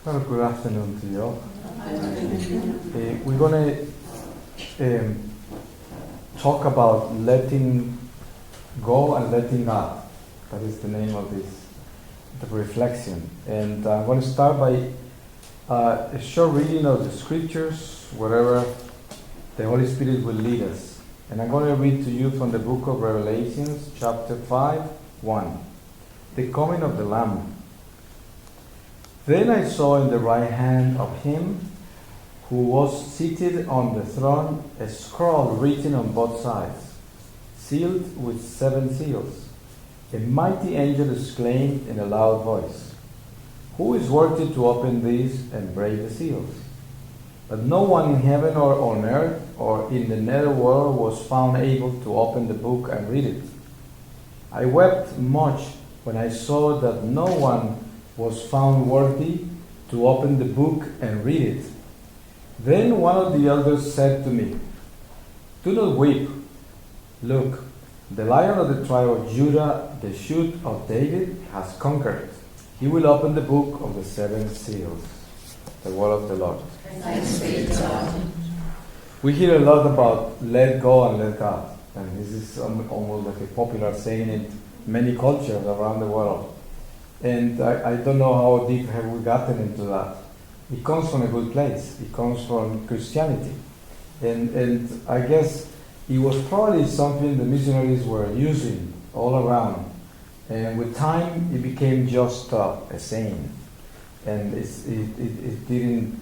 Well, good afternoon to you all. We're going to talk about letting go and letting God. That is the name of the reflection. And I'm going to start by a short reading of the scriptures, wherever the Holy Spirit will lead us. And I'm going to read to you from the book of Revelations, chapter 5, 1. The coming of the Lamb. Then I saw in the right hand of him who was seated on the throne a scroll written on both sides, sealed with 7 seals. A mighty angel exclaimed in a loud voice, "Who is worthy to open these and break the seals?" But no one in heaven or on earth or in the nether world was found able to open the book and read it. I wept much when I saw that no one was found worthy to open the book and read it. Then one of the elders said to me, "Do not weep. Look, the Lion of the tribe of Judah, the shoot of David, has conquered. He will open the book of the 7 seals." The word of the Lord. Thanks be to God. We hear a lot about let go and let God. And this is almost like a popular saying in many cultures around the world. And I don't know how deep have we gotten into that. It comes from a good place. It comes from Christianity. And I guess it was probably something the missionaries were using all around. And with time, it became just a saying. And it didn't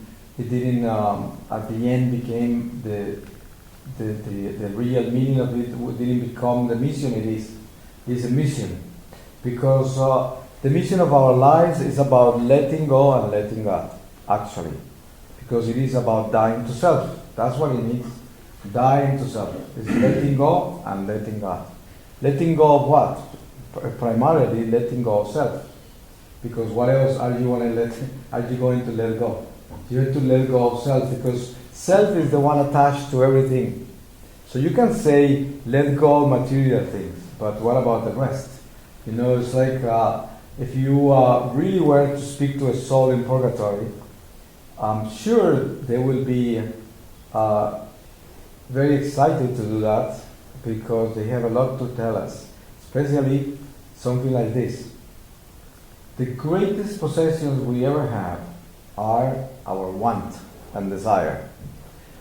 at the end became the real meaning of it didn't become the mission it is a mission. Because the mission of our lives is about letting go and letting God, actually. Because it is about dying to self. That's what it means. Dying to self. It's letting go and letting God. Letting go of what? Primarily letting go of self. Because what else are you going to let go? You have to let go of self, because self is the one attached to everything. So you can say let go of material things, but what about the rest? You know, it's like if you really were to speak to a soul in purgatory, I'm sure they will be very excited to do that, because they have a lot to tell us, especially something like this. The greatest possessions we ever have are our want and desire.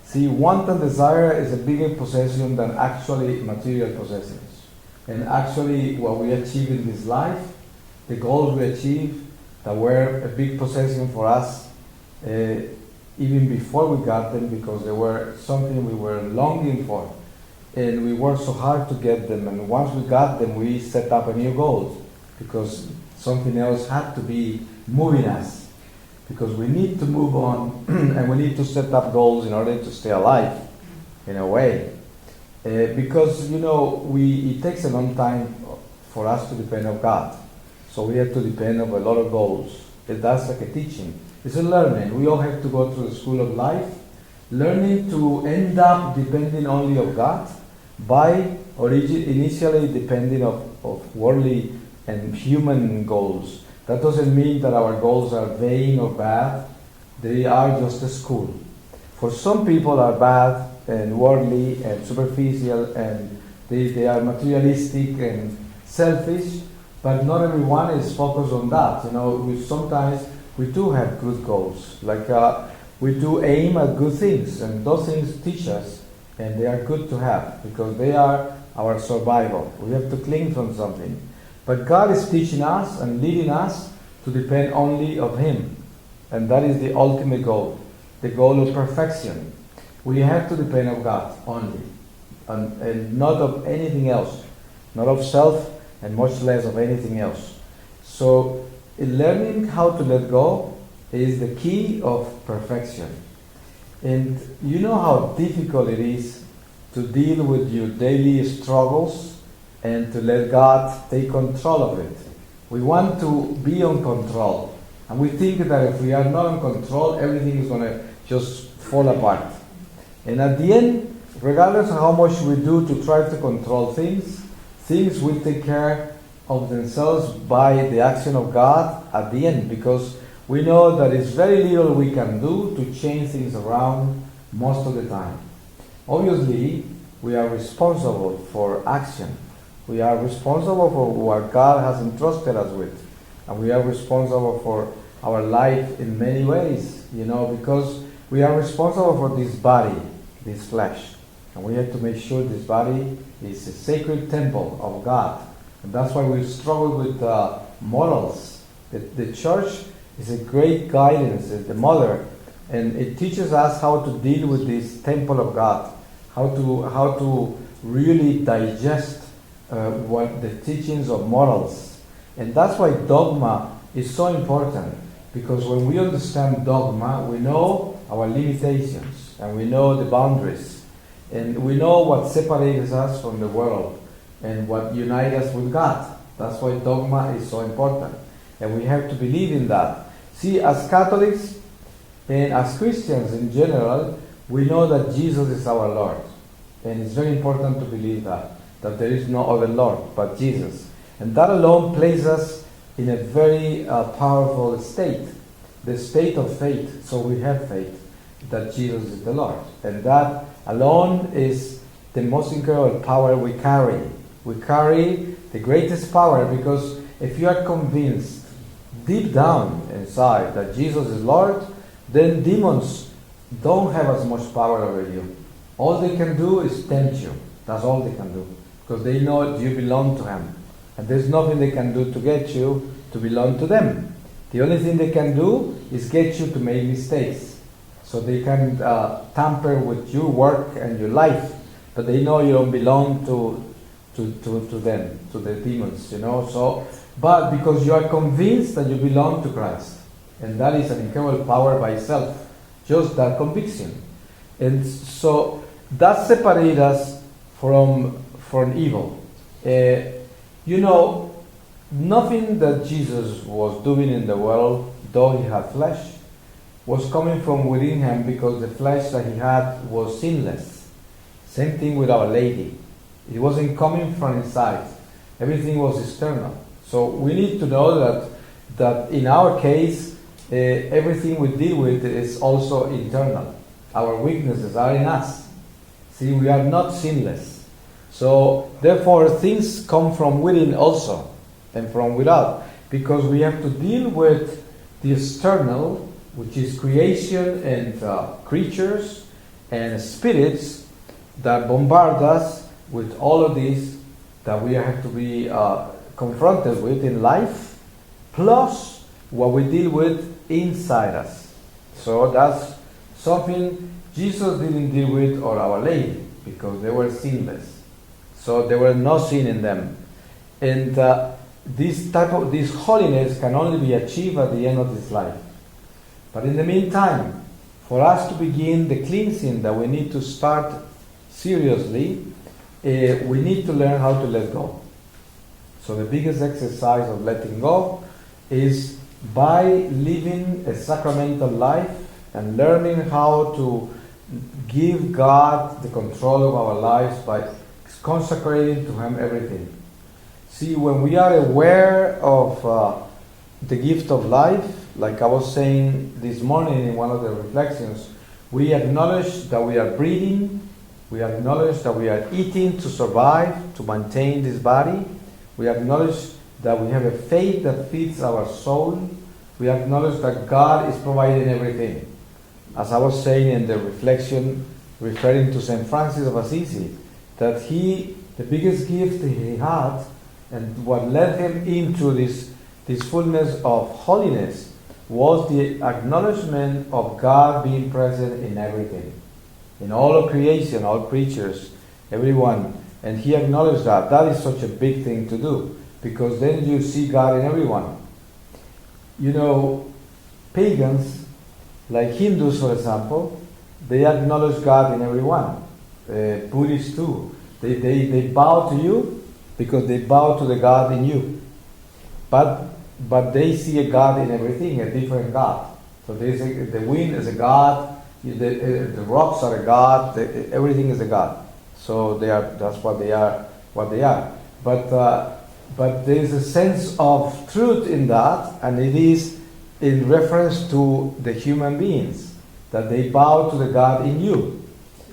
See, want and desire is a bigger possession than actually material possessions. And actually what we achieve in this life, the goals we achieve that were a big possession for us even before we got them, because they were something we were longing for. And we worked so hard to get them, and once we got them, we set up a new goal, because something else had to be moving us. Because we need to move on and we need to set up goals in order to stay alive, in a way. Because, you know, it takes a long time for us to depend on God. So we have to depend on a lot of goals. That's like a teaching. It's a learning. We all have to go through the school of life, learning to end up depending only on God, by initially depending of worldly and human goals. That doesn't mean that our goals are vain or bad. They are just a school. For some people are bad and worldly and superficial, and they are materialistic and selfish, but not everyone is focused on that. You know, sometimes we do have good goals. Like we do aim at good things, and those things teach us, and they are good to have, because they are our survival. We have to cling from something. But God is teaching us and leading us to depend only on Him. And that is the ultimate goal, the goal of perfection. We have to depend on God only, and not of anything else, not of self, and much less of anything else. So learning how to let go is the key of perfection. And you know how difficult it is to deal with your daily struggles and to let God take control of it. We want to be on control. And we think that if we are not on control, everything is going to just fall apart. And at the end, regardless of how much we do to try to control things will take care of themselves by the action of God at the end, because we know that it's very little we can do to change things around most of the time. Obviously, we are responsible for action. We are responsible for what God has entrusted us with. And we are responsible for our life in many ways, because we are responsible for this body, this flesh. And we have to make sure this body is a sacred temple of God. And that's why we struggle with morals. The church is a great guidance, the mother, and it teaches us how to deal with this temple of God, how to really digest what the teachings of morals. And that's why dogma is so important, because when we understand dogma, we know our limitations, and we know the boundaries, and we know what separates us from the world, and what unites us with God. That's why dogma is so important, and we have to believe in that. See, as Catholics, and as Christians in general, we know that Jesus is our Lord. And it's very important to believe that there is no other Lord but Jesus. And that alone places us in a very powerful state, the state of faith. So we have faith that Jesus is the Lord. And that alone is the most incredible power we carry. We carry the greatest power, because if you are convinced deep down inside that Jesus is Lord, then demons don't have as much power over you. All they can do is tempt you. That's all they can do, because they know you belong to Him. And there's nothing they can do to get you to belong to them. The only thing they can do is get you to make mistakes. So they can tamper with your work and your life, but they know you don't belong to them, to the demons, So, but because you are convinced that you belong to Christ, and that is an incredible power by itself, just that conviction. And so that separates us from evil. Nothing that Jesus was doing in the world, though He had flesh, was coming from within Him, because the flesh that He had was sinless. Same thing with Our Lady. It wasn't coming from inside. Everything was external. So we need to know that in our case, everything we deal with is also internal. Our weaknesses are in us. See, we are not sinless. So therefore, things come from within also, and from without, because we have to deal with the external, which is creation and creatures and spirits that bombard us with all of these that we have to be confronted with in life, plus what we deal with inside us. So that's something Jesus didn't deal with, or Our Lady, because they were sinless. So there was no sin in them. And this holiness can only be achieved at the end of this life. But in the meantime, for us to begin the cleansing that we need to start seriously, we need to learn how to let go. So the biggest exercise of letting go is by living a sacramental life and learning how to give God the control of our lives by consecrating to Him everything. See, when we are aware of the gift of life, like I was saying this morning in one of the reflections, we acknowledge that we are breathing, we acknowledge that we are eating to survive, to maintain this body, we acknowledge that we have a faith that feeds our soul, we acknowledge that God is providing everything. As I was saying in the reflection, referring to St. Francis of Assisi, that the biggest gift he had, and what led him into this fullness of holiness, was the acknowledgement of God being present in everything, in all of creation, all creatures, everyone. And he acknowledged that. That is such a big thing to do, because then you see God in everyone. Pagans, like Hindus, for example, they acknowledge God in everyone. Buddhists too. They bow to you because they bow to the God in you. But they see a God in everything, a different God. So the wind is a God, the rocks are a God, everything is a God. So that's what they are. But there is a sense of truth in that, and it is in reference to the human beings, that they bow to the God in you.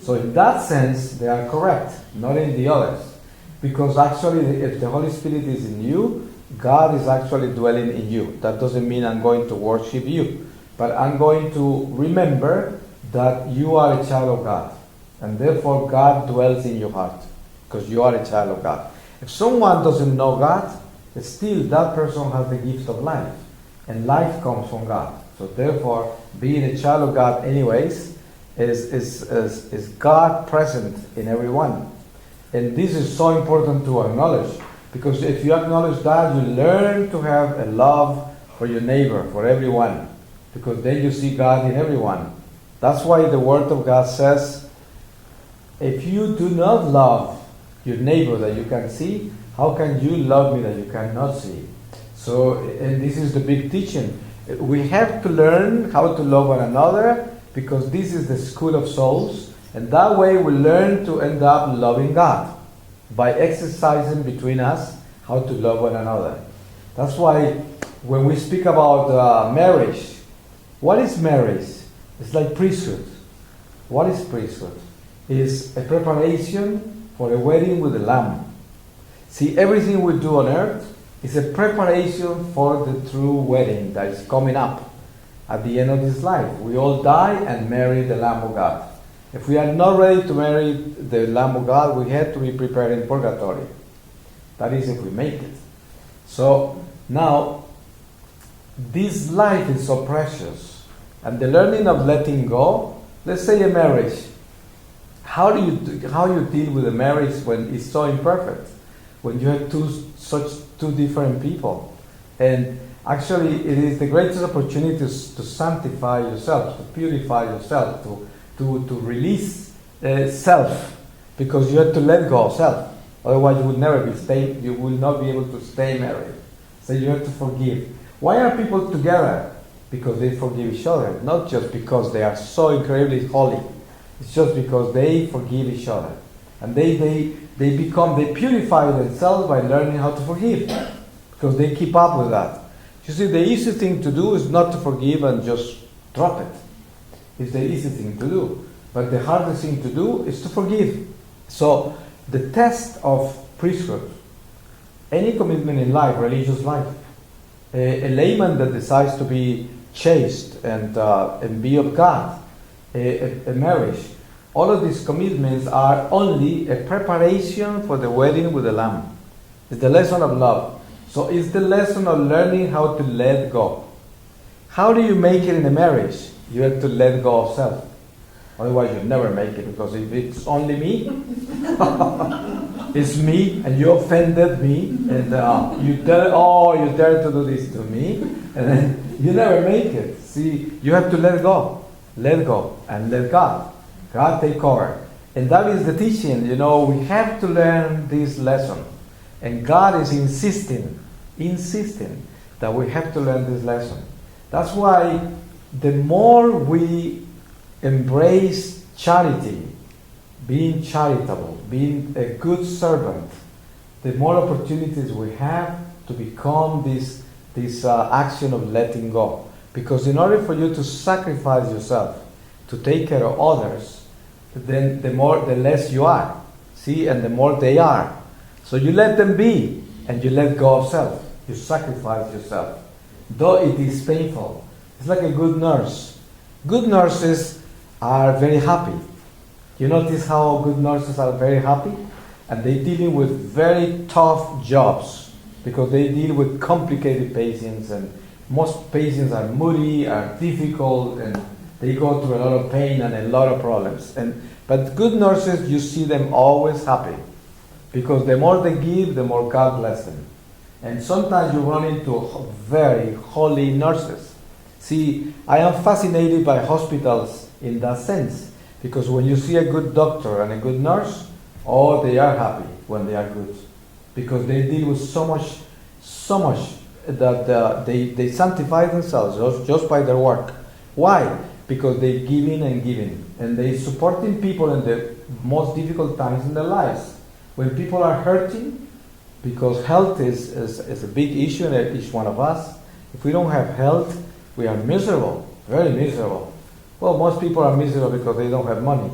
So in that sense, they are correct, not in the others. Because actually, if the Holy Spirit is in you, God is actually dwelling in you. That doesn't mean I'm going to worship you, but I'm going to remember that you are a child of God. And therefore, God dwells in your heart, because you are a child of God. If someone doesn't know God, still that person has the gift of life. And life comes from God. So therefore, being a child of God anyways, is God present in everyone. And this is so important to acknowledge, because if you acknowledge that, you learn to have a love for your neighbor, for everyone, because then you see God in everyone. That's why the Word of God says, if you do not love your neighbor that you can see, how can you love me that you cannot see? So, and this is the big teaching. We have to learn how to love one another, because this is the school of souls. And that way we learn to end up loving God by exercising between us how to love one another. That's why when we speak about marriage, what is marriage? It's like priesthood. What is priesthood? It's a preparation for a wedding with the Lamb. See, everything we do on earth is a preparation for the true wedding that is coming up at the end of this life. We all die and marry the Lamb of God. If we are not ready to marry the Lamb of God, we have to be prepared in purgatory. That is if we make it. So now, this life is so precious. And the learning of letting go, let's say a marriage. How you deal with a marriage when it's so imperfect? When you have two different people. And actually, it is the greatest opportunity to sanctify yourself, to purify yourself, to release self, because you have to let go of self. Otherwise, you will not be able to stay married. So you have to forgive. Why are people together? Because they forgive each other, not just because they are so incredibly holy. It's just because they forgive each other, and they purify themselves by learning how to forgive, because they keep up with that. You see, the easy thing to do is not to forgive and just drop it. It's the easy thing to do. But the hardest thing to do is to forgive. So the test of priesthood, any commitment in life, religious life, a layman that decides to be chaste and be of God, a marriage, all of these commitments are only a preparation for the wedding with the Lamb. It's the lesson of love. So it's the lesson of learning how to let go. How do you make it in a marriage? You have to let go of self. Otherwise, you'll never make it, because if it's only me, it's me, and you offended me, and you dare to do this to me, and then you never make it. See, you have to let go, and let God take over. And that is the teaching. We have to learn this lesson. And God is insisting that we have to learn this lesson. That's why the more we embrace charity, being charitable, being a good servant, the more opportunities we have to become this action of letting go. Because in order for you to sacrifice yourself to take care of others, then the less you are. See, and the more they are. So you let them be, and you let go of self. You sacrifice yourself. Though it is painful. It's like a good nurse. Good nurses are very happy. You notice how good nurses are very happy? And they're dealing with very tough jobs, because they deal with complicated patients, and most patients are moody, are difficult, and they go through a lot of pain and a lot of problems. But good nurses, you see them always happy, because the more they give, the more God bless them. And sometimes you run into very holy nurses. See, I am fascinated by hospitals in that sense, because when you see a good doctor and a good nurse, they are happy when they are good, because they deal with so much that they sanctify themselves just by their work. Why? Because they're giving and they're supporting people in the most difficult times in their lives. When people are hurting, because health is a big issue in each one of us. If we don't have health, We are miserable, very miserable. Well, most people are miserable because they don't have money.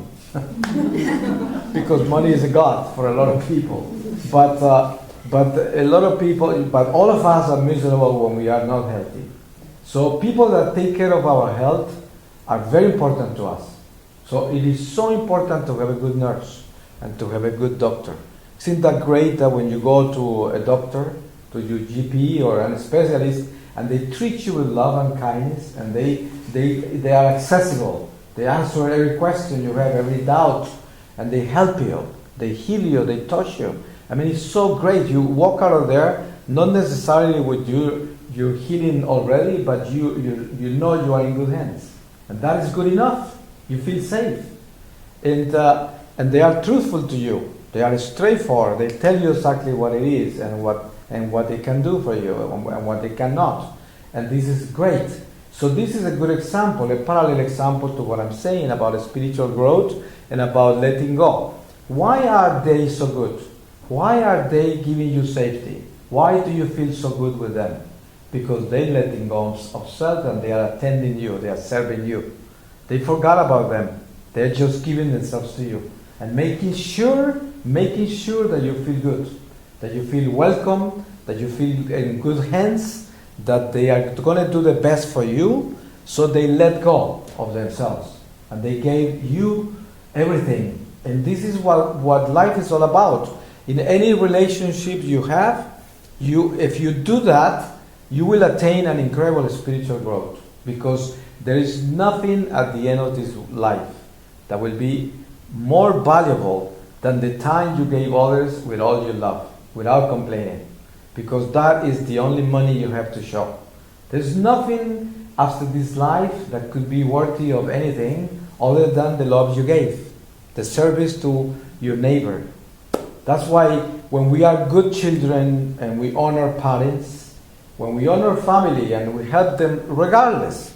Because money is a god for a lot of people. But a lot of people, but all of us are miserable when we are not healthy. So people that take care of our health are very important to us. So it is so important to have a good nurse and to have a good doctor. Isn't that great that when you go to a doctor, to your GP or a specialist, and they treat you with love and kindness, and they are accessible. They answer every question you have, every doubt, and they help you, they heal you, they touch you. I mean, it's so great. You walk out of there, not necessarily with your healing already, but you know you are in good hands. And that is good enough. You feel safe. And they are truthful to you. They are straightforward. They tell you exactly what it is and what they can do for you and what they cannot. And this is great. So this is a good example, a parallel example to what I'm saying about spiritual growth and about letting go. Why are they so good? Why are they giving you safety? Why do you feel so good with them? Because they're letting go of self and they are attending you, they are serving you. They forgot about them. They're just giving themselves to you. And making sure that you feel good, that you feel welcome, that you feel in good hands, that they are going to do the best for you, so they let go of themselves. And they gave you everything. And this is what life is all about. In any relationship you have, if you do that, you will attain an incredible spiritual growth. Because there is nothing at the end of this life that will be more valuable than the time you gave others with all your love, without complaining. Because that is the only money you have to show. There's nothing after this life that could be worthy of anything other than the love you gave, the service to your neighbor. That's why when we are good children and we honor parents, when we honor family and we help them regardless,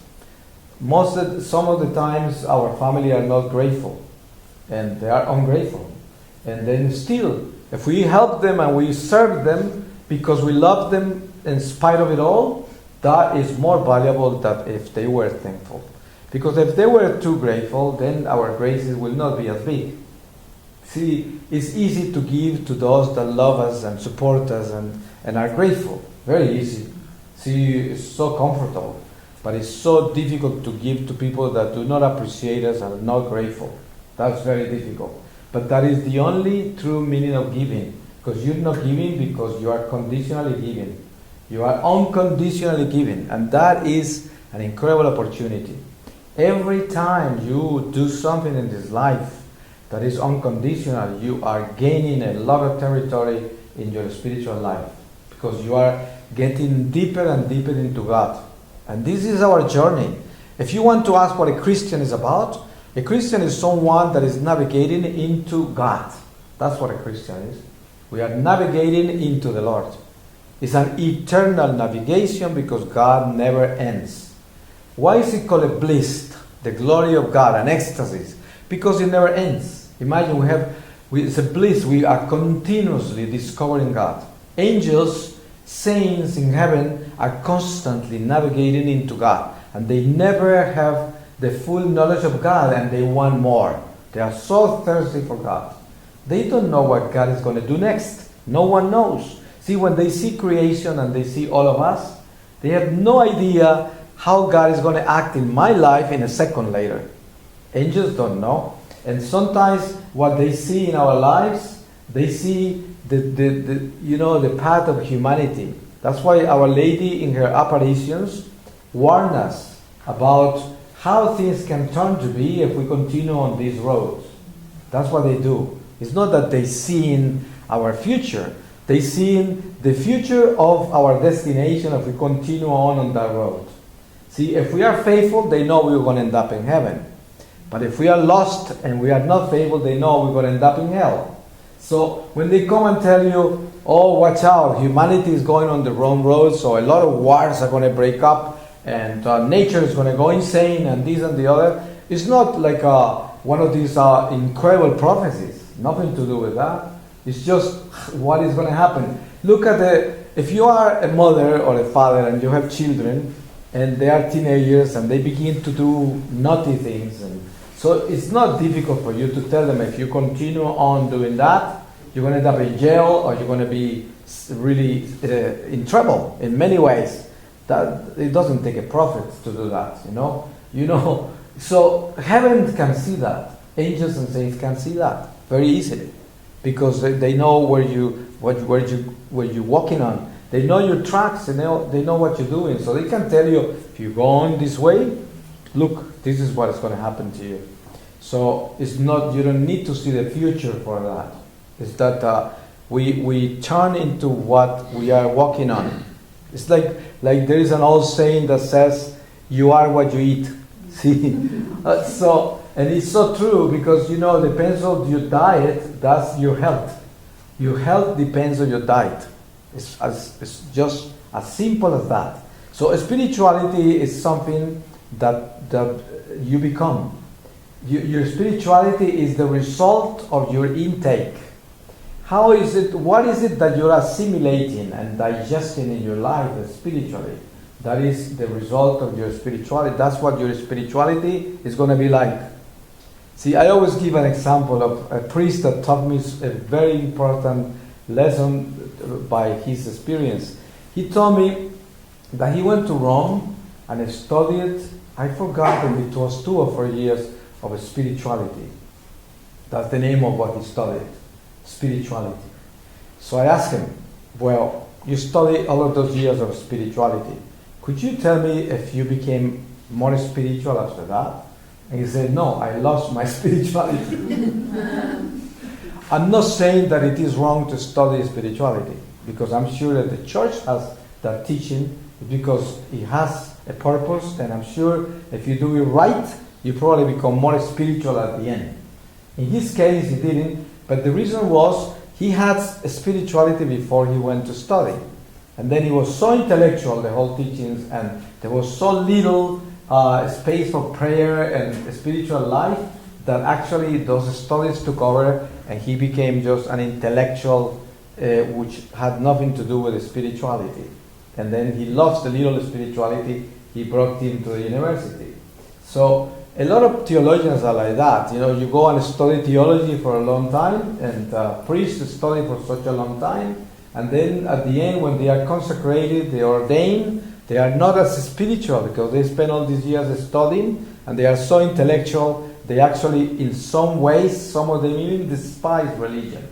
some of the times our family are not grateful and they are ungrateful. And then still, if we help them and we serve them because we love them in spite of it all, that is more valuable than if they were thankful. Because if they were too grateful, then our graces will not be as big. See, it's easy to give to those that love us and support us and are grateful. Very easy. See, it's so comfortable. But it's so difficult to give to people that do not appreciate us and are not grateful. That's very difficult. But that is the only true meaning of giving. Because you're not giving because you are conditionally giving. You are unconditionally giving. And that is an incredible opportunity. Every time you do something in this life that is unconditional, you are gaining a lot of territory in your spiritual life. Because you are getting deeper and deeper into God. And this is our journey. If you want to ask what a Christian is about, a Christian is someone that is navigating into God. That's what a Christian is. We are navigating into the Lord. It's an eternal navigation because God never ends. Why is it called a bliss? The glory of God, an ecstasy. Because it never ends. Imagine it's a bliss. We are continuously discovering God. Angels, saints in heaven are constantly navigating into God. And they never have the full knowledge of God and they want more. They are so thirsty for God. They don't know what God is going to do next. No one knows. See, when they see creation and they see all of us, they have no idea how God is going to act in my life in a second later. Angels don't know. And sometimes what they see in our lives, they see the path of humanity. That's why Our Lady in her apparitions warned us about how things can turn to be if we continue on these roads. That's what they do. It's not that they see in our future. They see in the future of our destination if we continue on that road. See, if we are faithful, they know we're going to end up in heaven. But if we are lost and we are not faithful, they know we're going to end up in hell. So when they come and tell you, oh, watch out, humanity is going on the wrong road, so a lot of wars are going to break up, and nature is going to go insane, and this and the other. It's not like one of these incredible prophecies. Nothing to do with that. It's just what is going to happen. Look at if you are a mother or a father and you have children, and they are teenagers and they begin to do naughty things. And so it's not difficult for you to tell them if you continue on doing that, you're going to end up in jail or you're going to be really in trouble in many ways. That it doesn't take a prophet to do that, So heaven can see that. Angels and saints can see that very easily, because they know where you're walking on. They know your tracks. They know what you're doing, so they can tell you if you go on this way, look, this is what is going to happen to you. So it's not, you don't need to see the future for that. It's that we turn into what we are walking on. It's like there is an old saying that says, "You are what you eat." See, and it's so true, because depends on your diet. That's your health. Your health depends on your diet. It's just as simple as that. So spirituality is something that you become. Your spirituality is the result of your intake. What is it that you're assimilating and digesting in your life spiritually? That is the result of your spirituality. That's what your spirituality is going to be like. See, I always give an example of a priest that taught me a very important lesson by his experience. He told me that he went to Rome and studied, I forgot if it was 2 or 4 years of spirituality. That's the name of what he studied. Spirituality. So I asked him, well, you studied all of those years of spirituality. Could you tell me if you became more spiritual after that? And he said, no, I lost my spirituality. I'm not saying that it is wrong to study spirituality, because I'm sure that the church has that teaching because it has a purpose, and I'm sure if you do it right, you probably become more spiritual at the end. In his case, he didn't. But the reason was he had a spirituality before he went to study. And then he was so intellectual, the whole teachings, and there was so little space for prayer and spiritual life that actually those studies took over, and he became just an intellectual which had nothing to do with spirituality. And then he lost a little spirituality he brought into the university. So a lot of theologians are like that. You go and study theology for a long time, and priests study for such a long time, and then at the end, when they are consecrated, they are ordained, they are not as spiritual because they spend all these years studying, and they are so intellectual, they actually, in some ways, some of them even despise religion.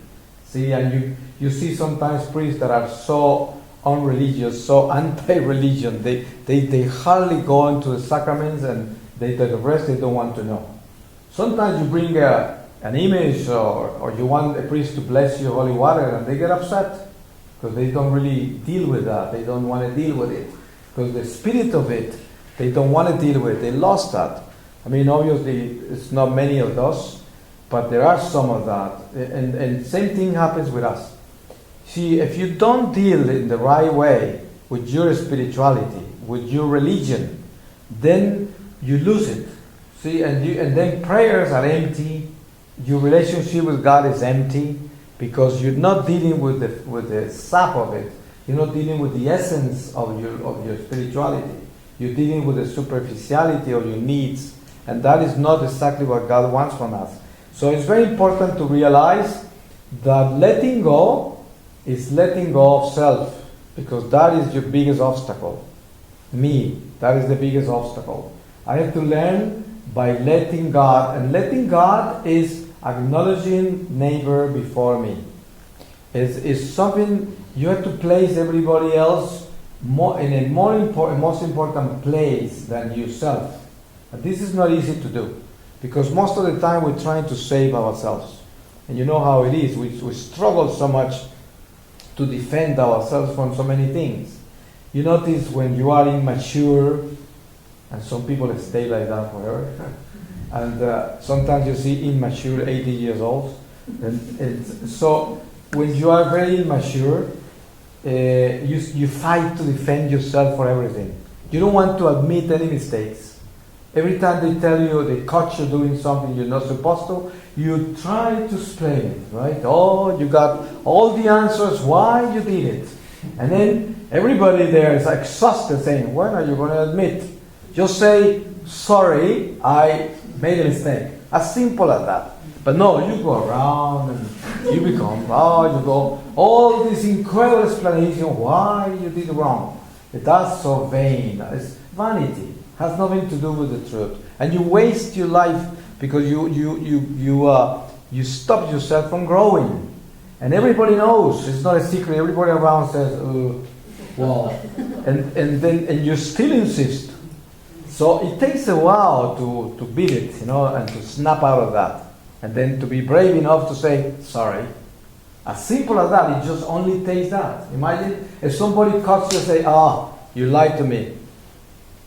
See, and you see sometimes priests that are so unreligious, so anti-religion, they hardly go into the sacraments, and the rest they don't want to know. Sometimes you bring an image or you want a priest to bless you holy water, and they get upset because they don't really deal with that. They don't want to deal with it because the spirit of it, they don't want to deal with. They lost that. I mean, obviously, it's not many of those, but there are some of that. And same thing happens with us. See, if you don't deal in the right way with your spirituality, with your religion, then you lose it. See, and then prayers are empty. Your relationship with God is empty because you're not dealing with the sap of it. You're not dealing with the essence of your spirituality. You're dealing with the superficiality of your needs, and that is not exactly what God wants from us. So it's very important to realize that letting go is letting go of self, because that is your biggest obstacle. Me, that is the biggest obstacle. I have to learn by letting God, and letting God is acknowledging neighbor before me. It's something you have to place everybody else in a most important place than yourself. And this is not easy to do, because most of the time we're trying to save ourselves. And you know how it is. We struggle so much to defend ourselves from so many things. You notice when you are immature, and some people stay like that forever. And sometimes you see immature 80 years old. And so when you are very immature, you fight to defend yourself for everything. You don't want to admit any mistakes. Every time they tell you, they catch you doing something you're not supposed to, you try to explain it, right? Oh, you got all the answers why you did it. And then everybody there is exhausted saying, when are you going to admit? Just say, sorry, I made a mistake. As simple as that. But no, you go around and you become, you go, all this incredible explanation why you did wrong. That's so vain. It's vanity. Has nothing to do with the truth. And you waste your life because you stop yourself from growing. And everybody knows, it's not a secret, everybody around says, well, and you still insist. So it takes a while to beat it, and to snap out of that. And then to be brave enough to say, sorry. As simple as that, it just only takes that. Imagine if somebody cuts you and say, you lied to me.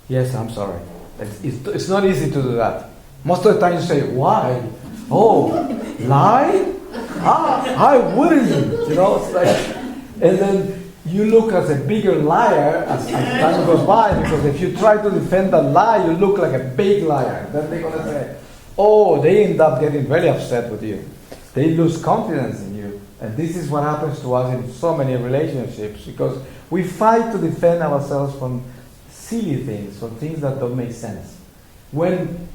Yes, I'm sorry. It's not easy to do that. Most of the time you say, why? Oh, lie? I wouldn't. It's like, and then you look as a bigger liar as time goes by, because if you try to defend that lie, you look like a big liar. Then they're going to say, they end up getting very upset with you. They lose confidence in you. And this is what happens to us in so many relationships, because we fight to defend ourselves from silly things, from things that don't make sense. When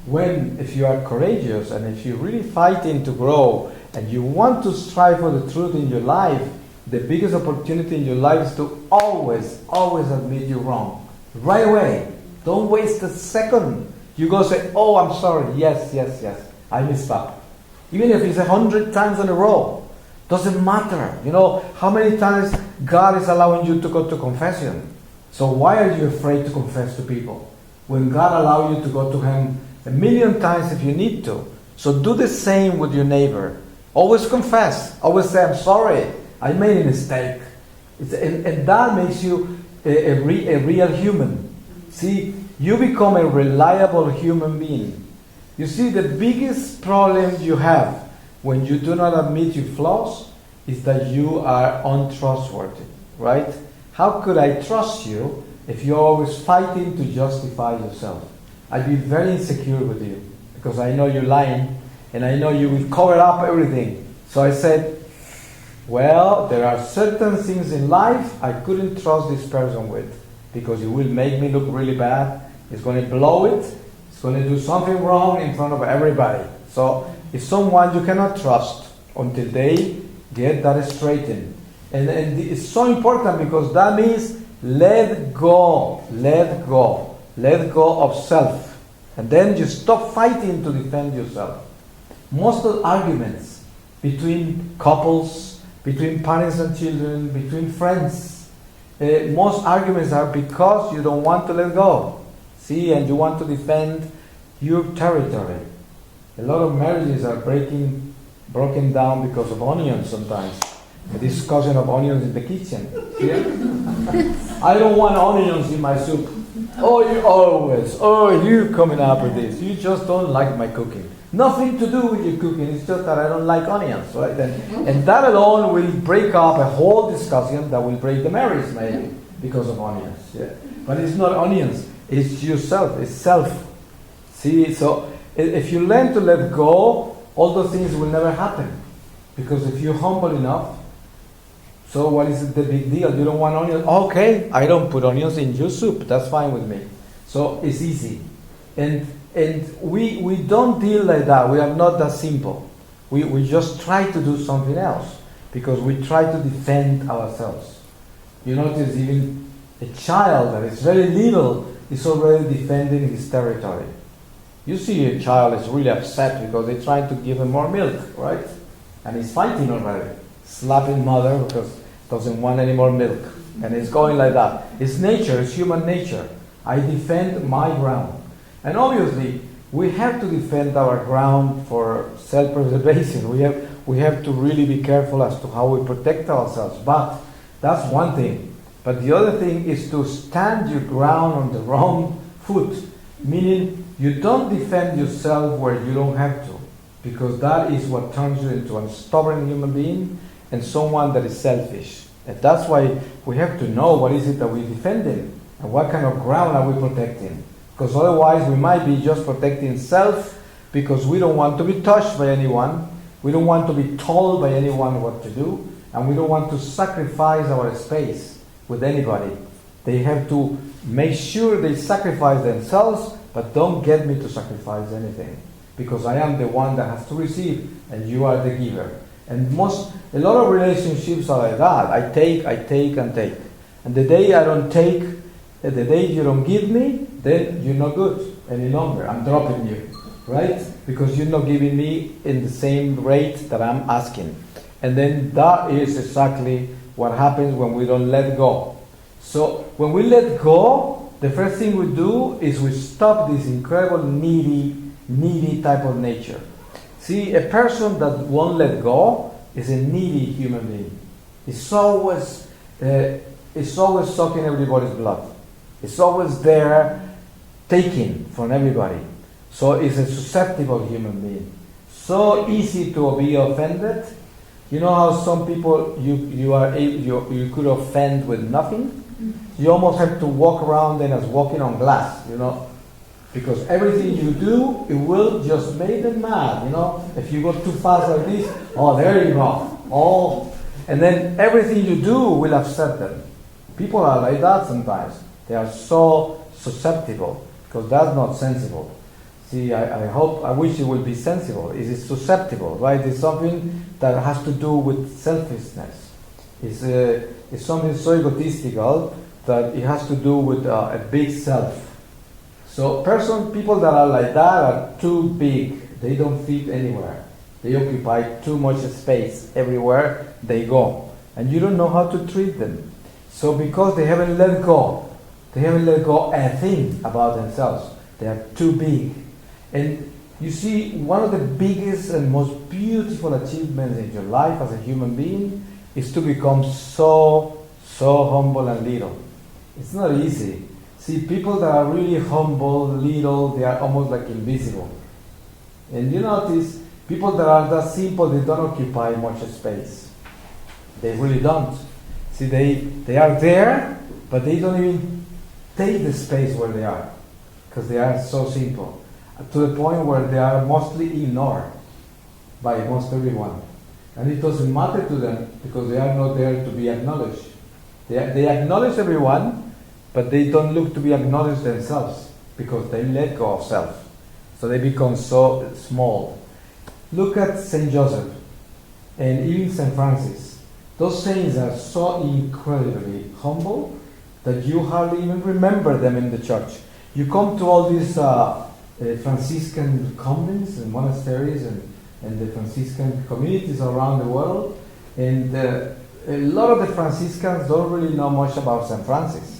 if you are courageous and if you're really fighting to grow and you want to strive for the truth in your life, the biggest opportunity in your life is to always admit you're wrong. Right away. Don't waste a second. You go say, I'm sorry. Yes, I messed up. Even if it's 100 times in a row. Doesn't matter. How many times God is allowing you to go to confession. So why are you afraid to confess to people? When God allows you to go to Him 1,000,000 times if you need to. So do the same with your neighbor. Always confess. Always say, I'm sorry. I made a mistake. And that makes you a real human. See, you become a reliable human being. You see, the biggest problem you have when you do not admit your flaws is that you are untrustworthy, right? How could I trust you if you're always fighting to justify yourself? I'd be very insecure with you because I know you're lying and I know you will cover up everything. So I said, well, there are certain things in life I couldn't trust this person with because it will make me look really bad. It's going to blow it. It's going to do something wrong in front of everybody. So it's someone you cannot trust until they get that straightened. And it's so important because that means let go of self. And then you stop fighting to defend yourself. Most of the arguments between couples, between parents and children, between friends, most arguments are because you don't want to let go. See, and you want to defend your territory. A lot of marriages are broken down because of onions sometimes. A discussion of onions in the kitchen. Yeah? I don't want onions in my soup. You coming up with this. You just don't like my cooking. Nothing to do with your cooking. It's just that I don't like onions, right? And that alone will break up a whole discussion that will break the marriage, maybe, because of onions. Yeah? But it's not onions. It's yourself. It's self. See, so if you learn to let go, all those things will never happen. Because if you're humble enough, so what is the big deal? You don't want onions? Okay, I don't put onions in your soup. That's fine with me. So it's easy. And we don't deal like that. We are not that simple. We just try to do something else because we try to defend ourselves. You notice even a child that is very little is already defending his territory. You see a child is really upset because they're trying to give him more milk, right? And he's fighting already, slapping mother because doesn't want any more milk. And it's going like that. It's nature, it's human nature. I defend my ground. And obviously, we have to defend our ground for self-preservation. We have to really be careful as to how we protect ourselves. But that's one thing. But the other thing is to stand your ground on the wrong foot. Meaning, you don't defend yourself where you don't have to. Because that is what turns you into a stubborn human being and someone that is selfish. And that's why we have to know what is it that we're defending and what kind of ground are we protecting. Because otherwise we might be just protecting self because we don't want to be touched by anyone. We don't want to be told by anyone what to do. And we don't want to sacrifice our space. with anybody. They have to make sure they sacrifice themselves, but don't get me to sacrifice anything. Because I am the one that has to receive, and you are the giver. And a lot of relationships are like that. I take, and take. And the day I don't take, the day you don't give me, then you're not good any longer. I'm dropping you, right? Because you're not giving me in the same rate that I'm asking. And then that is exactly what happens when we don't let go. So when we let go, the first thing we do is we stop this incredible needy type of nature. See, a person that won't let go is a needy human being. It's always sucking everybody's blood. It's always there taking from everybody. So it's a susceptible human being. So easy to be offended. You know how some people you could offend with nothing? You almost have to walk around then as walking on glass, because everything you do, it will just make them mad, If you go too fast like this, oh, there you go. Oh, and then everything you do will upset them. People are like that sometimes. They are so susceptible, because that's not sensible. See, I wish it would be sensible. It is susceptible, right? It's something that has to do with selfishness. It's something so egotistical that it has to do with a big self. So people that are like that are too big. They don't fit anywhere. They occupy too much space everywhere they go. And you don't know how to treat them. So because they haven't let go a thing about themselves. They are too big. And you see, one of the biggest and most beautiful achievements in your life as a human being is to become so humble and little. It's not easy. See, people that are really humble, little, they are almost like invisible. And you notice, people that are that simple, they don't occupy much space. They really don't. See, they are there, but they don't even take the space where they are, because they are so simple, to the point where they are mostly ignored by most everyone. And it doesn't matter to them, because they are not there to be acknowledged. They acknowledge everyone, but they don't look to be acknowledged themselves, because they let go of self. So they become so small. Look at St. Joseph and even St. Francis. Those saints are so incredibly humble that you hardly even remember them in the church. You come to all these Franciscan convents and monasteries and the Franciscan communities around the world, and a lot of the Franciscans don't really know much about St. Francis.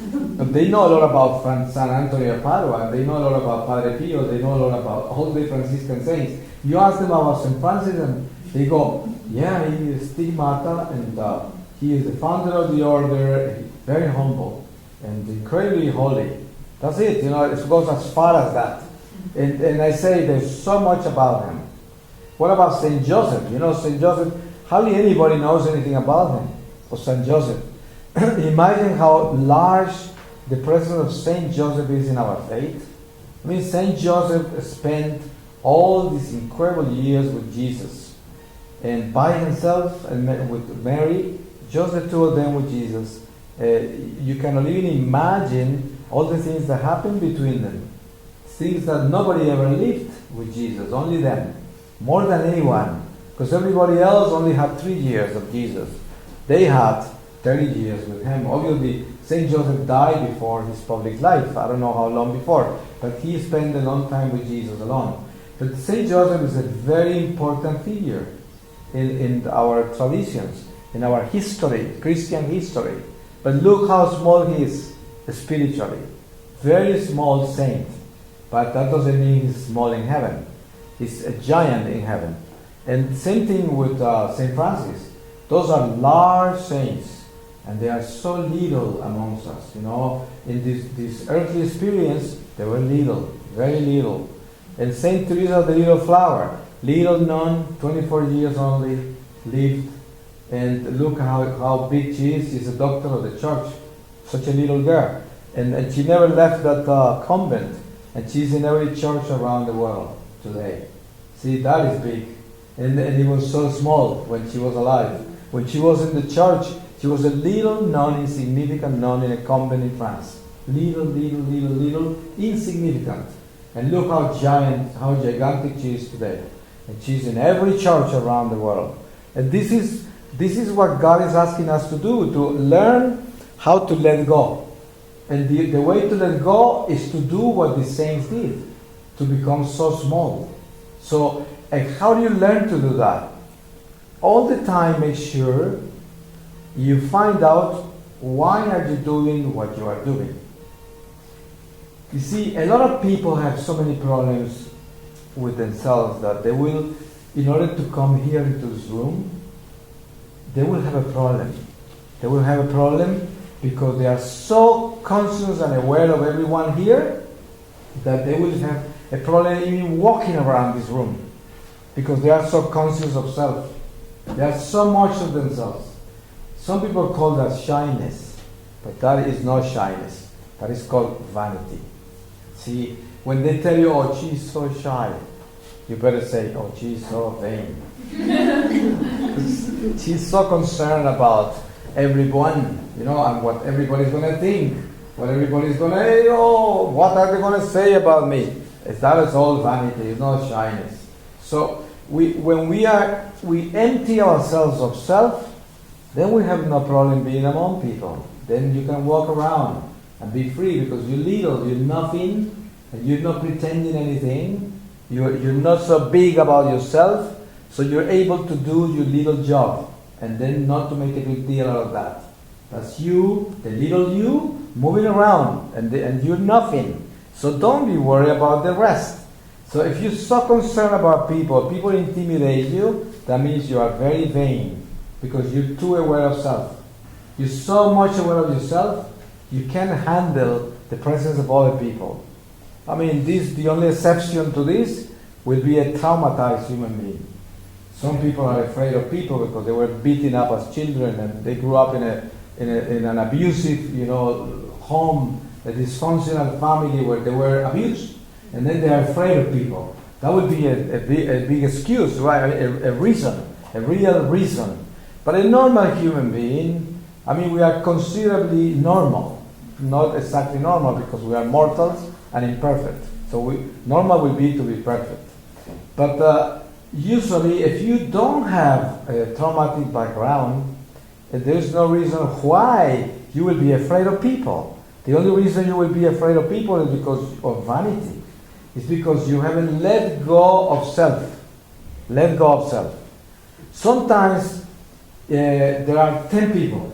But they know a lot about San Antonio of Padua, and they know a lot about Padre Pio, they know a lot about all the Franciscan saints. You ask them about St. Francis and they go, yeah, he is stigmata, and he is the founder of the order, very humble and incredibly holy. That's it, it goes as far as that. And I say there's so much about him. What about St. Joseph? St. Joseph, hardly anybody knows anything about him, or St. Joseph. Imagine how large the presence of St. Joseph is in our faith. I mean, St. Joseph spent all these incredible years with Jesus, and by himself and with Mary, just the two of them with Jesus. You cannot even imagine all the things that happened between them. Things that nobody ever lived with Jesus, only them, more than anyone, because everybody else only had 3 years of Jesus. They had 30 years with him. Obviously, St. Joseph died before his public life. I don't know how long before, but he spent a long time with Jesus alone. But St. Joseph is a very important figure in our traditions, in our history, Christian history. But look how small he is spiritually. Very small saint. But that doesn't mean he's small in heaven. He's a giant in heaven. And same thing with St. Francis. Those are large saints, and they are so little amongst us. In this earthly experience, they were little, very little. And St. Teresa of the Little Flower, little known, 24 years only, lived. And look how big she is. She's a doctor of the church, such a little girl. And she never left that convent. And she's in every church around the world today. See, that is big. And it was so small when she was alive. When she was in the church, She was a little nun, insignificant nun in a convent in France. Little, insignificant. And look how gigantic she is today. And she's in every church around the world. And this is what God is asking us to do, to learn how to let go. And the way to let go is to do what the saints did, to become so small. So, how do you learn to do that? All the time make sure you find out why are you doing what you are doing. You see, a lot of people have so many problems with themselves that they will, in order to come here into this room, they will have a problem. They will have a problem because they are so conscious and aware of everyone here that they will have a problem even walking around this room because they are so conscious of self. They are so much of themselves. Some people call that shyness, but that is not shyness. That is called vanity. See, when they tell you, oh, she's so shy, you better say, oh, she's so vain. She's so concerned about everyone, and what everybody's going to think, what everybody's going to, what are they going to say about me? That is all vanity, it's not shyness. So when we empty ourselves of self, then we have no problem being among people. Then you can walk around and be free because you're little, you're nothing, and you're not pretending anything. You're not so big about yourself, so you're able to do your little job and then not to make a big deal out of that. That's you, the little you, moving around, and you're nothing. So don't be worried about the rest. So if you're so concerned about people intimidate you, that means you are very vain because you're too aware of self. You're so much aware of yourself, you can't handle the presence of other people. I mean, the only exception to this will be a traumatized human being. Some people are afraid of people because they were beaten up as children and they grew up in an abusive, home, a dysfunctional family where they were abused, and then they are afraid of people. That would be a big excuse, right? A reason, a real reason. But a normal human being, we are considerably normal, not exactly normal because we are mortals and imperfect. So normal will be to be perfect. But usually, if you don't have a traumatic background, there's no reason why you will be afraid of people. The only reason you will be afraid of people is because of vanity. It's because you haven't let go of self. Let go of self. Sometimes there are 10 people,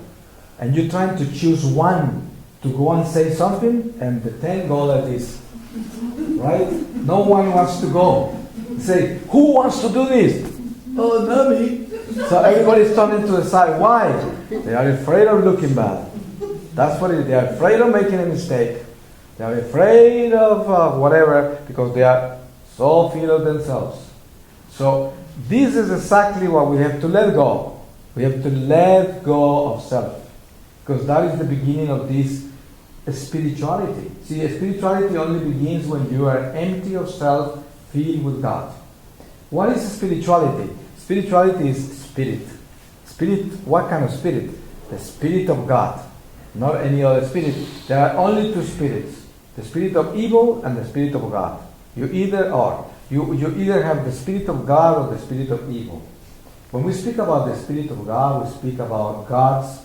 and you're trying to choose one to go and say something, and the 10 go like this. Right? No one wants to go. Say, who wants to do this? Oh, not me. So everybody's turning to the side. Why? They are afraid of looking bad. That's what it is. They are afraid of making a mistake. They are afraid of whatever because they are so full of themselves. So this is exactly what we have to let go. We have to let go of self because that is the beginning of this spirituality. See, spirituality only begins when you are empty of self, filled with God. What is spirituality? Spirituality is spirit. Spirit, what kind of spirit? The Spirit of God, not any other spirit. There are only two spirits, the spirit of evil and the spirit of God. You either are. You either have the Spirit of God or the spirit of evil. When we speak about the Spirit of God, we speak about God's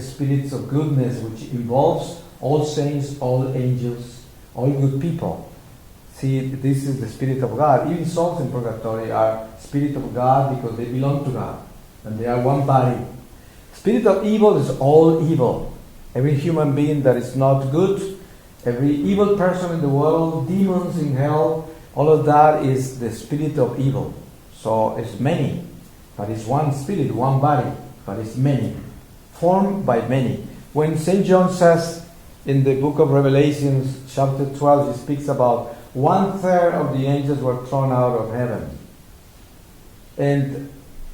spirits of goodness, which involves all saints, all angels, all good people. See, this is the Spirit of God. Even souls in purgatory are Spirit of God because they belong to God. And they are one body. Spirit of evil is all evil. Every human being that is not good, every evil person in the world, demons in hell, all of that is the spirit of evil. So it's many. But it's one spirit, one body. But it's many. Formed by many. When St. John says in the book of Revelation, chapter 12, he speaks about 1/3 of the angels were thrown out of heaven. And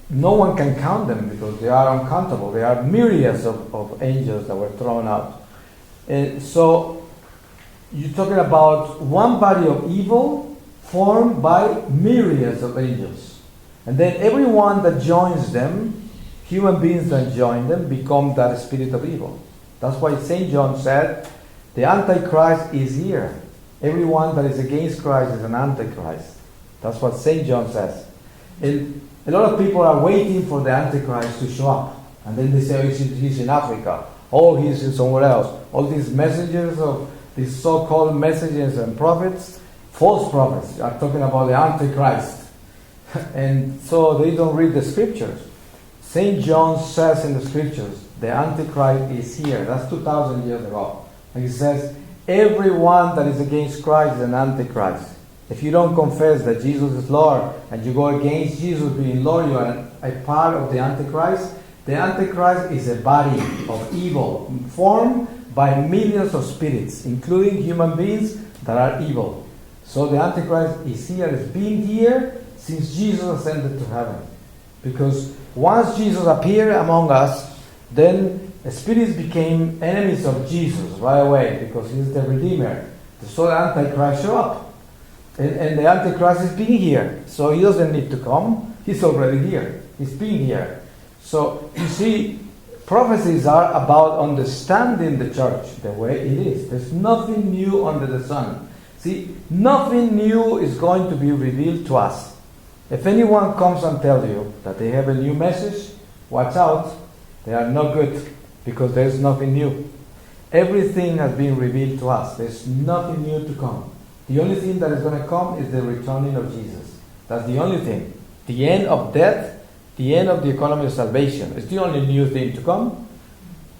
no one can count them because they are uncountable. There are myriads of angels that were thrown out. And so you're talking about one body of evil formed by myriads of angels. And then everyone that joins them human beings that join them become that spirit of evil. That's why St. John said, the Antichrist is here. Everyone that is against Christ is an Antichrist. That's what St. John says. And a lot of people are waiting for the Antichrist to show up. And then they say, oh, he's in Africa. Oh, he's in somewhere else. All these messengers of these so-called messengers and prophets, false prophets, are talking about the Antichrist. And so they don't read the scriptures. St. John says in the scriptures, the Antichrist is here. That's 2,000 years ago. And he says, everyone that is against Christ is an Antichrist. If you don't confess that Jesus is Lord and you go against Jesus being Lord, you are a part of the Antichrist. The Antichrist is a body of evil formed by millions of spirits, including human beings that are evil. So the Antichrist is here, has been here since Jesus ascended to heaven. Because once Jesus appeared among us, then the spirits became enemies of Jesus right away because he's the Redeemer. So the Antichrist showed up. And the Antichrist is being here. So he doesn't need to come. He's already here. He's been here. So you see, prophecies are about understanding the church the way it is. There's nothing new under the sun. See, nothing new is going to be revealed to us. If anyone comes and tells you that they have a new message, watch out. They are not good because there's nothing new. Everything has been revealed to us. There's nothing new to come. The only thing that is going to come is the returning of Jesus. That's the only thing. The end of death, the end of the economy of salvation. It's the only new thing to come.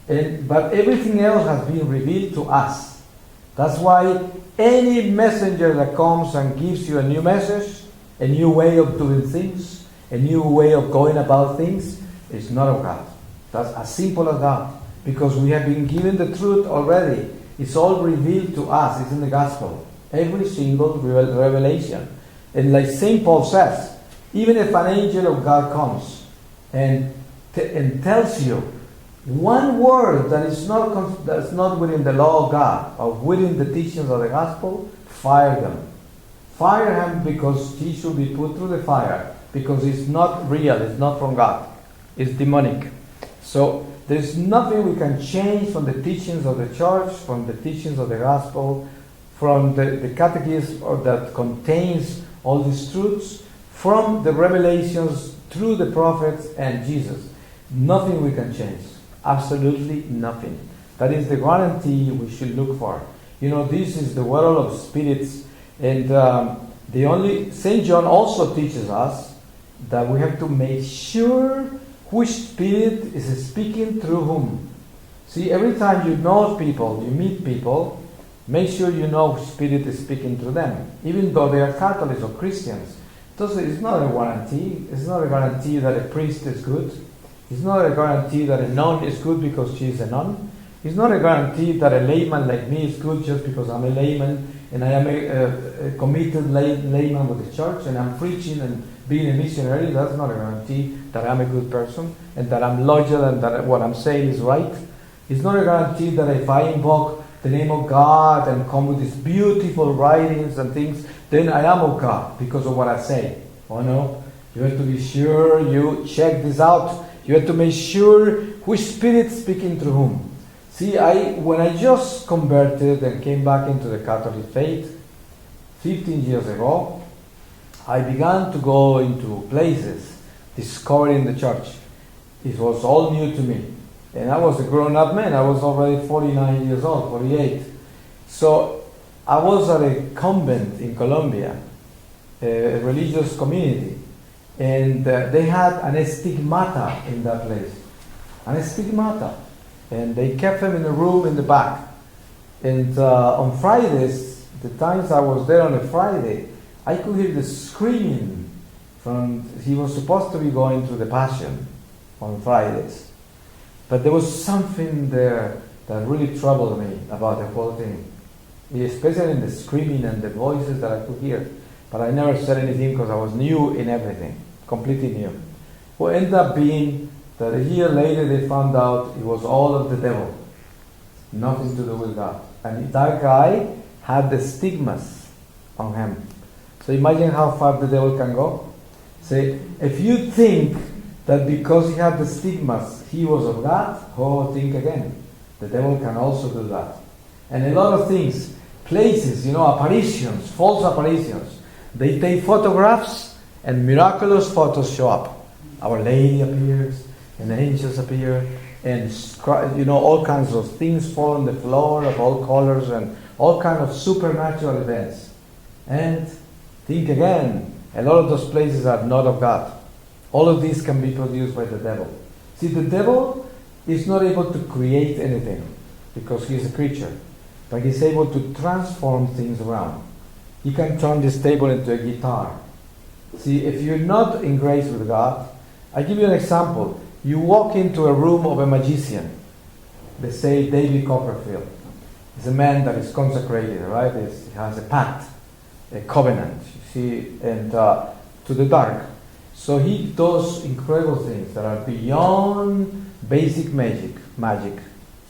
But everything else has been revealed to us. That's why any messenger that comes and gives you a new message, a new way of doing things, a new way of going about things, is not of God. That's as simple as that. Because we have been given the truth already. It's all revealed to us. It's in the gospel. Every single revelation. And like St. Paul says, even if an angel of God comes and tells you one word that is not within the law of God or within the teachings of the gospel, fire them. Fire him because he should be put through the fire because it's not real, it's not from God. It's demonic. So there's nothing we can change from the teachings of the church, from the teachings of the gospel, from the catechism that contains all these truths, from the revelations through the prophets and Jesus. Nothing we can change. Absolutely nothing. That is the guarantee we should look for. You know, this is the world of spirits, and St. John also teaches us that we have to make sure which spirit is speaking through whom. See, every time you know people, you meet people, make sure you know which spirit is speaking through them, even though they are Catholics or Christians. It's not a guarantee. It's not a guarantee that a priest is good. It's not a guarantee that a nun is good because she is a nun. It's not a guarantee that a layman like me is good just because I'm a layman and I am a committed layman with the church and I'm preaching and being a missionary. That's not a guarantee that I'm a good person and that I'm loyal and that what I'm saying is right. It's not a guarantee that if I invoke the name of God and come with these beautiful writings and things, then I am of God because of what I say. Oh no, you have to be sure you check this out. You have to make sure which spirit is speaking through whom. See, when I just converted and came back into the Catholic faith 15 years ago, I began to go into places discovering the church. It was all new to me. And I was a grown-up man. I was already 49 years old, 48. So I was at a convent in Colombia, a religious community. And they had an stigmata in that place. An stigmata. And they kept them in a room in the back. And on Fridays, the times I was there on a Friday, I could hear the screaming from, he was supposed to be going through the Passion on Fridays. But there was something there that really troubled me about the whole thing. Especially in the screaming and the voices that I could hear. But I never said anything because I was new in everything. Completely new. What ended up being that a year later they found out it was all of the devil. Nothing to do with God. And that guy had the stigmas on him. So imagine how far the devil can go. Say, if you think that because he had the stigmas, he was of God. Oh, think again. The devil can also do that. And a lot of things, places, apparitions, false apparitions. They take photographs and miraculous photos show up. Our Lady appears, and angels appear, and all kinds of things fall on the floor of all colors and all kinds of supernatural events. And think again, a lot of those places are not of God. All of these can be produced by the devil. See, the devil is not able to create anything because he is a creature, but he's able to transform things around. He can turn this table into a guitar. See, if you're not in grace with God, I give you an example. You walk into a room of a magician. They say David Copperfield. He's a man that is consecrated, right? He has a pact, a covenant, and to the dark. So he does incredible things that are beyond basic magic.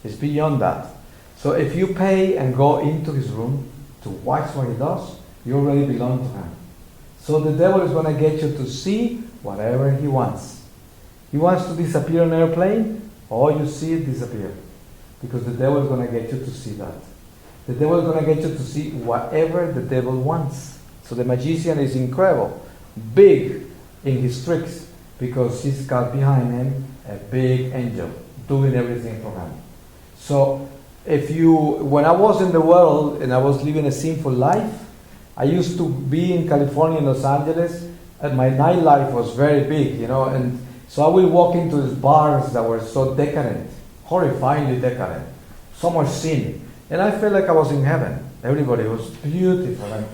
It's beyond that. So if you pay and go into his room to watch what he does, you already belong to him. So the devil is going to get you to see whatever he wants. He wants to disappear on an airplane, or you see it disappear. Because the devil is going to get you to see that. The devil is going to get you to see whatever the devil wants. So the magician is incredible, big in his tricks, because he's got behind him a big angel doing everything for him. So when I was in the world and I was living a sinful life, I used to be in California and Los Angeles, and my nightlife was very big, and so I would walk into these bars that were so decadent, horrifyingly decadent, so much sin, and I felt like I was in heaven. Everybody was beautiful, and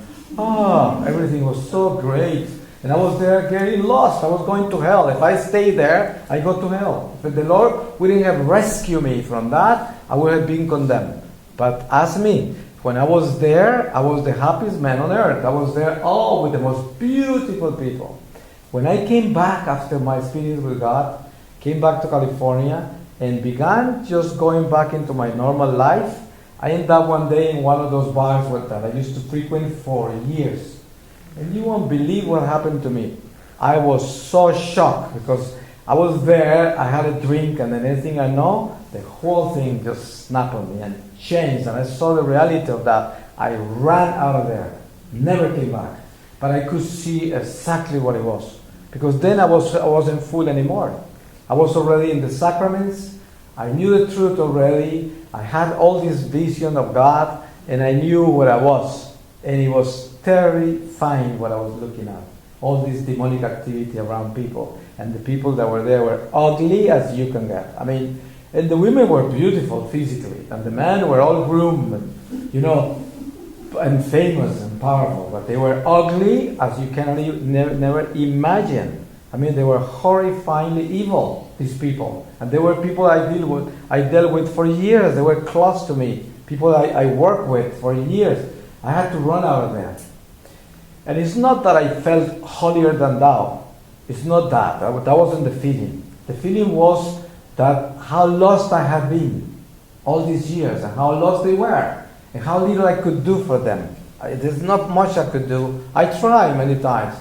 everything was so great, and I was there getting lost. I was going to hell. If I stayed there, I go to hell. If the Lord wouldn't have rescued me from that, I would have been condemned. But ask me, when I was there, I was the happiest man on earth. I was there with the most beautiful people. When I came back after my experience with God, came back to California and began just going back into my normal life, I ended up one day in one of those bars that I used to frequent for years. And you won't believe what happened to me. I was so shocked because I was there, I had a drink, and the next thing I know, the whole thing just snapped on me and changed, and I saw the reality of that. I ran out of there, never came back. But I could see exactly what it was. Because then I wasn't fooled anymore. I was already in the sacraments, I knew the truth already, I had all this vision of God, and I knew what I was. And it was terrifying what I was looking at. All this demonic activity around people. And the people that were there were ugly as you can get. And the women were beautiful physically. And the men were all groomed, and famous and powerful. But they were ugly as you can never imagine. They were horrifyingly evil, these people. And they were people I dealt with for years. They were close to me. People I worked with for years. I had to run out of there. And it's not that I felt holier than thou. It's not that. That wasn't the feeling. The feeling was that how lost I had been all these years, and how lost they were, and how little I could do for them. There's not much I could do. I tried many times.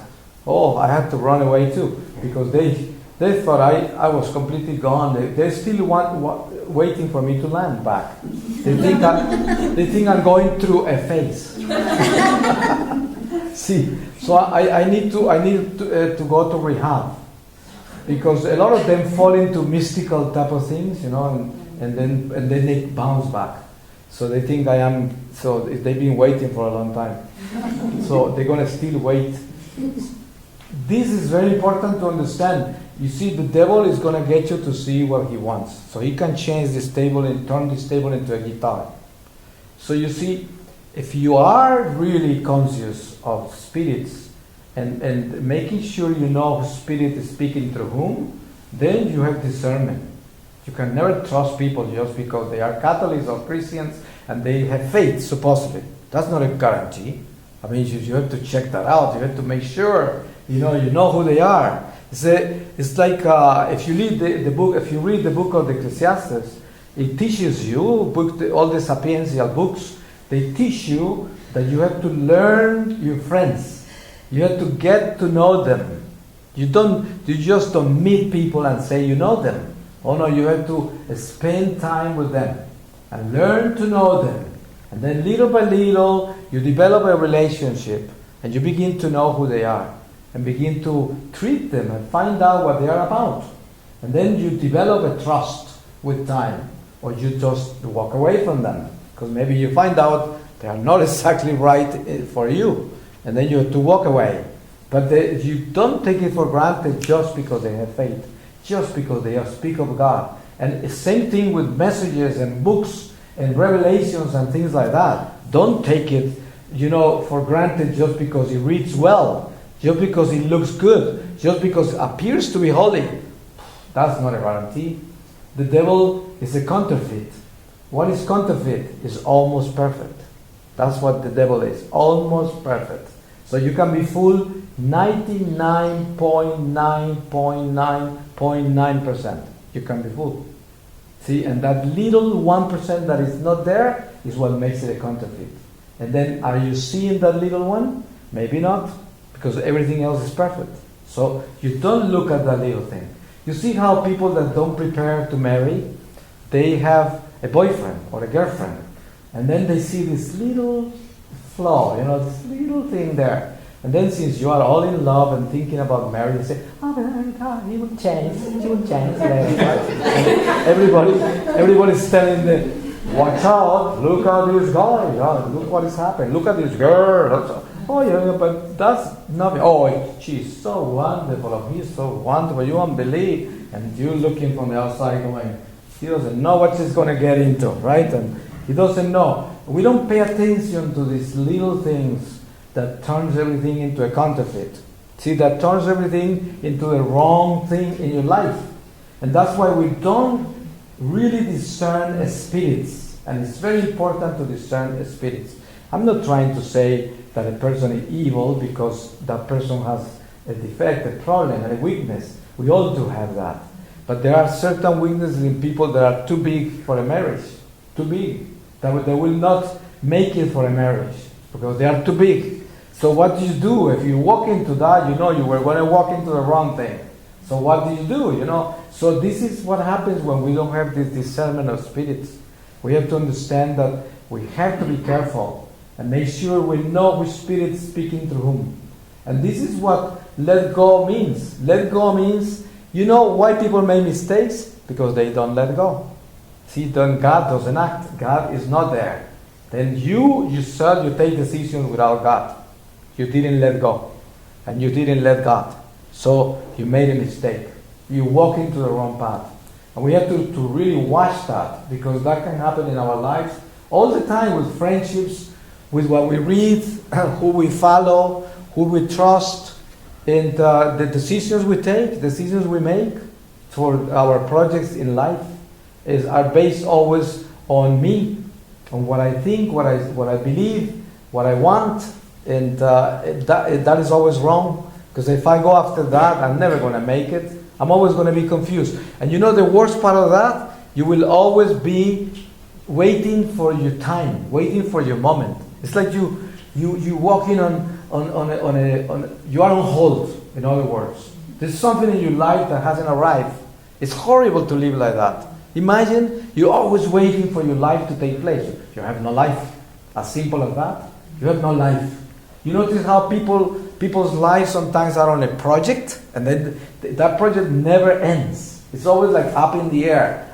I had to run away too, because they thought I was completely gone. They still waiting for me to land back. They think I'm going through a phase. See, so I need to go to rehab, because a lot of them fall into mystical type of things, and then they bounce back. So they think I am. So they've been waiting for a long time. So they're gonna still wait. This is very important to understand. You see, the devil is going to get you to see what he wants. So he can change this table and turn this table into a guitar. So you see, if you are really conscious of spirits and making sure you know whose spirit is speaking through whom, then you have discernment. You can never trust people just because they are Catholics or Christians and they have faith, supposedly. That's not a guarantee. You have to check that out. You have to make sure you know who they are. It's like if you read the book of the Ecclesiastes, it teaches you, all the sapiential books, they teach you that you have to learn your friends. You have to get to know them. You just don't meet people and say you know them. Oh no, you have to spend time with them and learn to know them. And then little by little, you develop a relationship and you begin to know who they are and begin to treat them and find out what they are about. And then you develop a trust with time, or you just walk away from them because maybe you find out they are not exactly right for you, and then you have to walk away. But you don't take it for granted just because they have faith, just because they speak of God. And the same thing with messages and books and revelations and things like that. Don't take it, for granted just because he reads well, just because he looks good, just because it appears to be holy. That's not a guarantee. The devil is a counterfeit. What is counterfeit is almost perfect. That's what the devil is, almost perfect. So you can be fooled 99.9.9.9%. You can be fooled. See, and that little 1% that is not there is what makes it a counterfeit. And then are you seeing that little one? Maybe not, because everything else is perfect. So you don't look at that little thing. You see how people that don't prepare to marry, they have a boyfriend or a girlfriend, and then they see this little flaw, this little thing there. And then since you are all in love and thinking about marriage, you say, oh, God, he will change, later, right? Everybody's telling them, watch out, look at this guy, look what is happening, look at this girl. Oh yeah, but that's nothing. Oh, she's so wonderful, or he's so wonderful, you won't believe. And you're looking from the outside going, he doesn't know what he's going to get into, right? And he doesn't know. We don't pay attention to these little things that turns everything into a counterfeit. See, that turns everything into the wrong thing in your life. And that's why we don't really discern spirits. And it's very important to discern spirits. I'm not trying to say that a person is evil because that person has a defect, a problem, a weakness. We all do have that. But there are certain weaknesses in people that are too big for a marriage. Too big. That they will not make it for a marriage because they are too big. So what do you do? If you walk into that, you were going to walk into the wrong thing. So what do? So this is what happens when we don't have this discernment of spirits. We have to understand that we have to be careful and make sure we know which spirit is speaking through whom. And this is what let go means. Let go means, why people make mistakes? Because they don't let go. See, then God doesn't act. God is not there. Then you take decisions without God. You didn't let go. And you didn't let God. So you made a mistake. You walk into the wrong path. And we have to really watch that, because that can happen in our lives all the time with friendships, with what we read, who we follow, who we trust, and the decisions we take, decisions we make for our projects in life are based always on me, on what I think, what I believe, what I want, and that is always wrong, because if I go after that, I'm never going to make it. I'm always going to be confused. And the worst part of that, you will always be waiting for your time, waiting for your moment. It's like you walking you are on hold, in other words. There's something in your life that hasn't arrived. It's horrible to live like that. Imagine you're always waiting for your life to take place. You have no life. As simple as that. You have no life. You notice how people's lives sometimes are on a project, and then that project never ends. It's always like up in the air,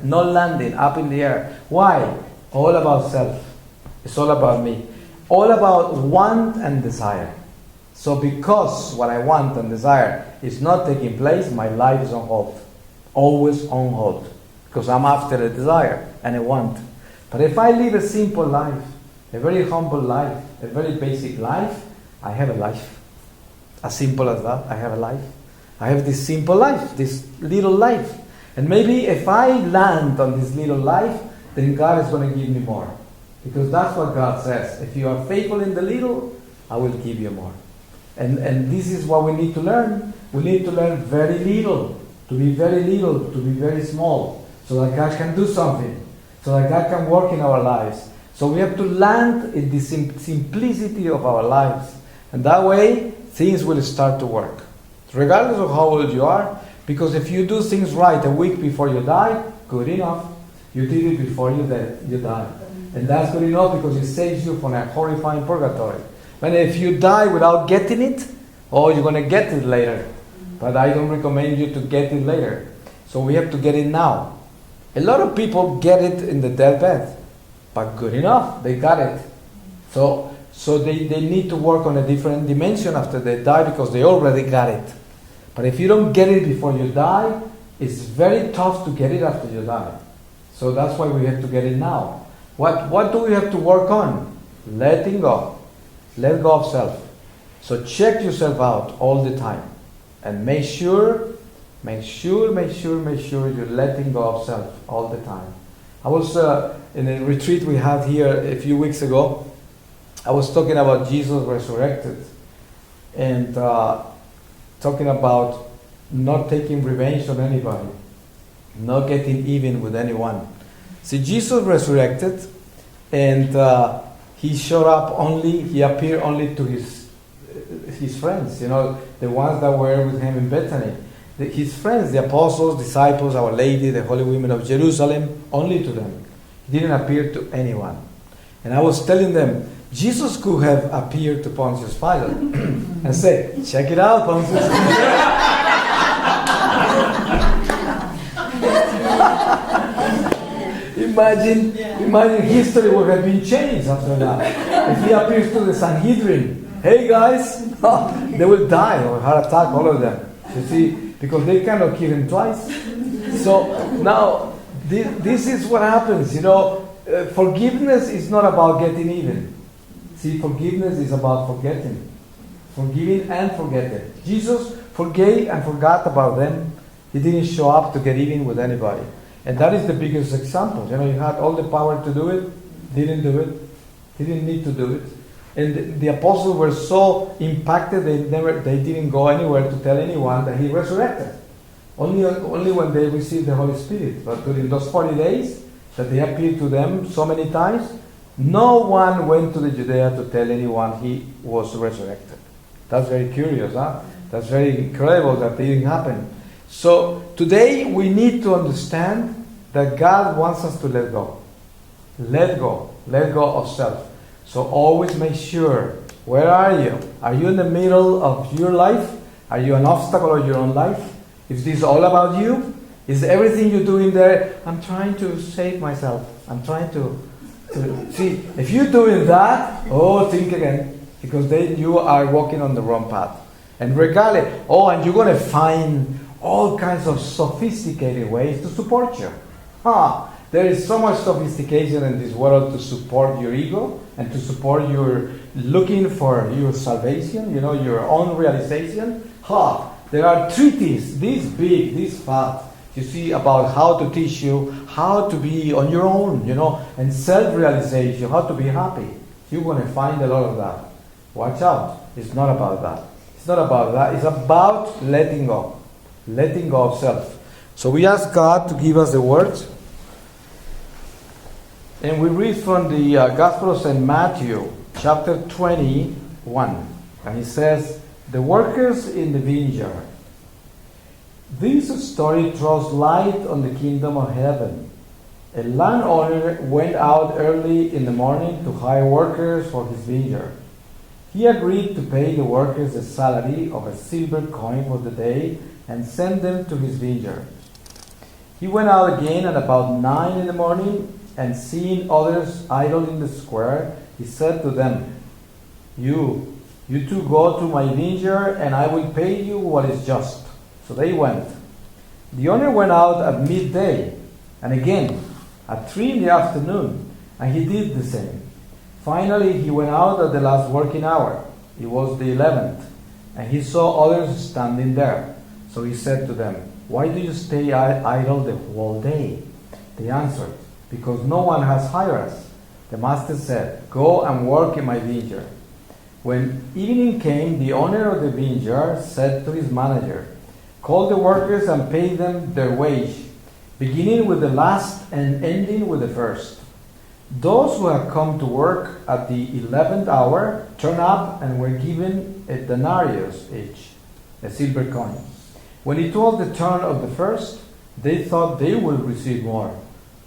no landing, up in the air. Why? All about self. It's all about me. All about want and desire. So because what I want and desire is not taking place, my life is on hold. Always on hold. Because I'm after a desire and a want. But if I live a simple life, a very humble life, a very basic life, I have a life. As simple as that, I have a life. I have this simple life, this little life. And maybe if I land on this little life, then God is going to give me more. Because that's what God says. If you are faithful in the little, I will give you more. And this is what we need to learn. We need to learn very little, to be very little, to be very small, so that God can do something, so that God can work in our lives. So we have to land in the simplicity of our lives. And that way, things will start to work. regardless of how old you are, because if you do things right a week before you die, good enough. You did it before you died. And that's good enough because it saves you from a horrifying purgatory. But if you die without getting it, you're going to get it later. But I don't recommend you to get it later. So we have to get it now. A lot of people get it in the deathbed, but good enough, they got it. So they need to work on a different dimension after they die because they already got it. But if you don't get it before you die, it's very tough to get it after you die. So that's why we have to get it now. What do we have to work on? Letting go. Let go of self. So check yourself out all the time. And make sure you're letting go of self all the time. I was in a retreat we had here a few weeks ago. I was talking about Jesus resurrected. And talking about not taking revenge on anybody. Not getting even with anyone. See, Jesus resurrected, and he appeared only to his friends, the ones that were with him in Bethany. His friends, the apostles, disciples, Our Lady, the holy women of Jerusalem, only to them. He didn't appear to anyone. And I was telling them, Jesus could have appeared to Pontius Pilate and said, check it out, Pontius. Imagine history would have been changed after that. If he appears to the Sanhedrin, hey guys, they will die of a heart attack, all of them. You see, because they cannot kill him twice. So now, this is what happens, forgiveness is not about getting even. See, forgiveness is about forgetting. Forgiving and forgetting. Jesus forgave and forgot about them. He didn't show up to get even with anybody. And that is the biggest example. He had all the power to do it, didn't do it. He didn't need to do it. And the apostles were so impacted they didn't go anywhere to tell anyone that he resurrected. Only when they received the Holy Spirit. But during those 40 days that he appeared to them so many times, no one went to the Judea to tell anyone he was resurrected. That's very curious, huh? That's very incredible that didn't happen. So today we need to understand that God wants us to let go. Let go of self. So always make sure, where are you? Are you in the middle of your life? Are you an obstacle of your own life? Is this all about you? Is everything you're doing there, I'm trying to save myself. I'm trying to see, if you're doing that, think again. Because then you are walking on the wrong path. And regardless, and you're going to find all kinds of sophisticated ways to support you. There is so much sophistication in this world to support your ego and to support your looking for your salvation, your own realization. There are treatises this big, this fat, you see, about how to teach you how to be on your own, and self-realization, how to be happy. You're going to find a lot of that. Watch out. It's not about that. It's not about that. It's about letting go. Letting go of self. So we ask God to give us the words. And we read from the Gospel of St. Matthew, chapter 21. And he says, the workers in the vineyard. This story throws light on the kingdom of heaven. A landowner went out early in the morning to hire workers for his vineyard. He agreed to pay the workers a salary of a silver coin for the day and send them to his vineyard. He went out again at about 9 in the morning, and seeing others idle in the square, he said to them, You two go to my vineyard, and I will pay you what is just. So they went. The owner went out at midday, and again at 3 in the afternoon, and he did the same. Finally, he went out at the last working hour. It was the 11th, and he saw others standing there. So he said to them, Why do you stay idle the whole day? They answered, Because no one has hired us. The master said, Go and work in my vineyard. When evening came, the owner of the vineyard said to his manager, Call the workers and pay them their wage, beginning with the last and ending with the first. Those who had come to work at the 11th hour turned up and were given a denarius each. a silver coin. When it was the turn of the first, they thought they would receive more.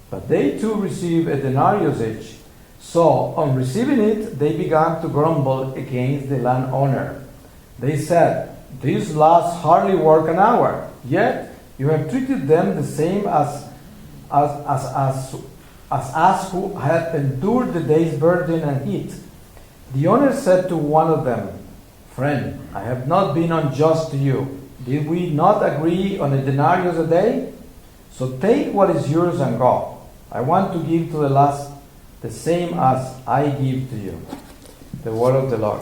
But they too received a denarius each. So, on receiving it, they began to grumble against the landowner. They said, "These lads hardly work an hour, yet you have treated them the same as us who had endured the day's burden and heat." The owner said to one of them, "Friend, I have not been unjust to you. Did we not agree on a denarius a day? So take what is yours and go. I want to give to the last the same as I give to you." The word of the Lord.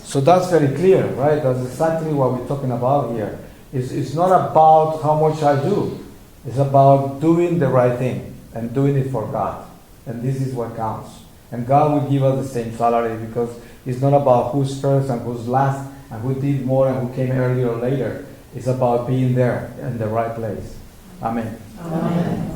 So that's very clear, right? That's exactly what we're talking about here. It's not about how much I do. It's about doing the right thing and doing it for God. And this is what counts. And God will give us the same salary, because it's not about who's first and who's last and who did more and who came earlier or later. It's about being there in the right place. Amen. Amen.